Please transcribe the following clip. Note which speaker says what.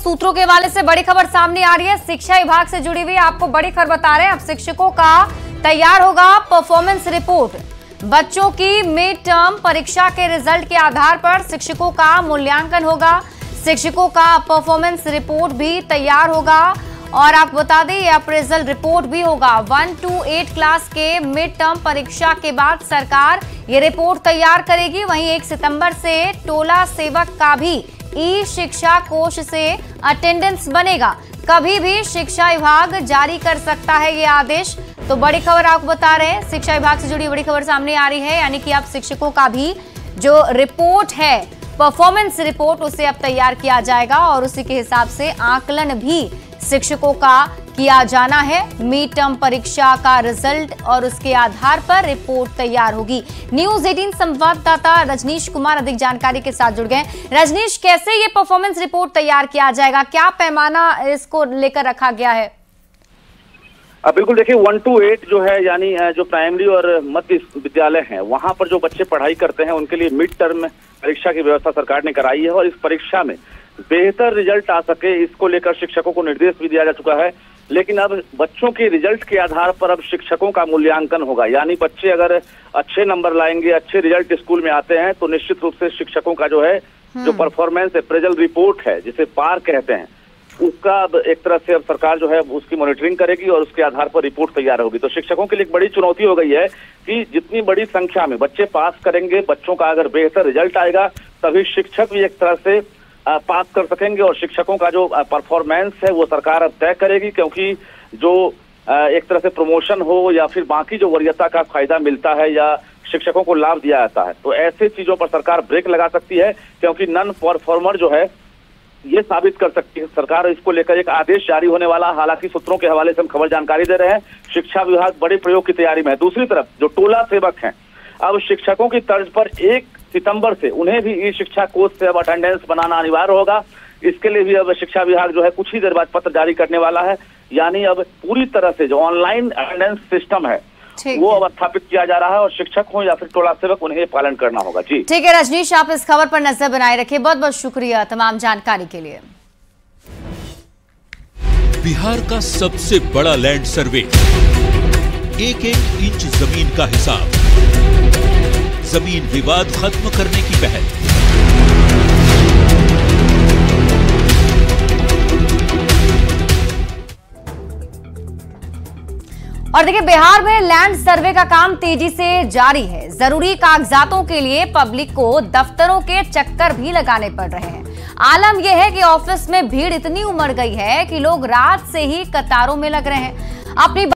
Speaker 1: सूत्रों के हवाले से बड़ी खबर सामने आ रही है। शिक्षा विभाग से जुड़ी हुई आपको बड़ी खबर बता रहे हैं। अब शिक्षकों का तैयार होगा परफॉर्मेंस रिपोर्ट। बच्चों की मिड टर्म परीक्षा के रिजल्ट के आधार पर शिक्षकों का मूल्यांकन होगा। शिक्षकों का परफॉर्मेंस रिपोर्ट भी तैयार होगा और आपको बता दें यह अप्रेजल रिपोर्ट भी होगा। 1 to 8 क्लास के मिड टर्म परीक्षा के बाद सरकार ये रिपोर्ट तैयार करेगी। वहीं 1 सितंबर से टोला सेवक का भी ई शिक्षा कोष से अटेंडेंस बनेगा। कभी भी शिक्षा विभाग जारी कर सकता है ये आदेश। तो बड़ी खबर आपको बता रहे हैं, शिक्षा विभाग से जुड़ी बड़ी खबर सामने आ रही है, यानी कि अब शिक्षकों का भी जो रिपोर्ट है परफॉर्मेंस रिपोर्ट उसे अब तैयार किया जाएगा और उसी के हिसाब से आकलन भी शिक्षकों का किया जाना है। मिड टर्म परीक्षा का रिजल्ट और उसके आधार पर रिपोर्ट तैयार होगी। न्यूज़ 18 संवाददाता रजनीश कुमार अधिक जानकारी के साथ जुड़ गए। रजनीश, कैसे ये परफॉर्मेंस रिपोर्ट तैयार किया जाएगा, क्या पैमाना इसको लेकर रखा गया है?
Speaker 2: बिल्कुल, देखिए 1 to 8 जो है, यानी जो प्राइमरी और मध्य विद्यालय हैं वहां पर जो बच्चे पढ़ाई करते हैं उनके लिए मिड टर्म परीक्षा की व्यवस्था सरकार ने कराई है और इस परीक्षा में बेहतर रिजल्ट आ सके इसको लेकर शिक्षकों को निर्देश भी दिया जा चुका है। लेकिन अब बच्चों के रिजल्ट के आधार पर अब शिक्षकों का मूल्यांकन होगा, यानी बच्चे अगर अच्छे नंबर लाएंगे, अच्छे रिजल्ट स्कूल में आते हैं तो निश्चित रूप से शिक्षकों का जो है जो परफॉर्मेंस अप्रेजल रिपोर्ट है जिसे पार कहते हैं उसका अब एक तरह से अब सरकार जो है उसकी मॉनिटरिंग करेगी और उसके आधार पर रिपोर्ट तैयार होगी। तो शिक्षकों के लिए एक बड़ी चुनौती हो गई है कि जितनी बड़ी संख्या में बच्चे पास करेंगे, बच्चों का अगर बेहतर रिजल्ट आएगा तभी शिक्षक भी एक तरह से पास कर सकेंगे और शिक्षकों का जो परफॉर्मेंस है वो सरकार अब तय करेगी, क्योंकि जो एक तरह से प्रमोशन हो या फिर बाकी जो वरीयता का फायदा मिलता है या शिक्षकों को लाभ दिया जाता है तो ऐसे चीजों पर सरकार ब्रेक लगा सकती है, क्योंकि नॉन परफॉर्मर जो है ये साबित कर सकती है। सरकार इसको लेकर एक आदेश जारी होने वाला, हालांकि सूत्रों के हवाले से हम खबर जानकारी दे रहे हैं, शिक्षा विभाग बड़े प्रयोग की तैयारी में है। दूसरी तरफ जो टोला सेवक हैं, अब शिक्षकों की तर्ज पर 1 सितंबर से उन्हें भी ई शिक्षा कोष से अब अटेंडेंस बनाना अनिवार्य होगा। इसके लिए भी अब शिक्षा विभाग जो है कुछ ही देर बाद पत्र जारी करने वाला है, यानी अब पूरी तरह से जो ऑनलाइन अटेंडेंस सिस्टम है वो अब स्थापित किया जा रहा है और शिक्षक हो या फिर टोला सेवक उन्हें पालन करना होगा। जी
Speaker 1: ठीक है रजनीश, आप इस खबर पर नजर बनाए रखिए। बहुत बहुत शुक्रिया तमाम जानकारी के लिए।
Speaker 3: बिहार का सबसे बड़ा लैंड सर्वे, एक इंच जमीन का हिसाब, जमीन विवाद खत्म करने की पहल।
Speaker 1: और देखिए बिहार में लैंड सर्वे का काम तेजी से जारी है। जरूरी कागजातों के लिए पब्लिक को दफ्तरों के चक्कर भी लगाने पड़ रहे हैं। आलम यह है कि ऑफिस में भीड़ इतनी उमड़ गई है कि लोग रात से ही कतारों में लग रहे हैं। अपनी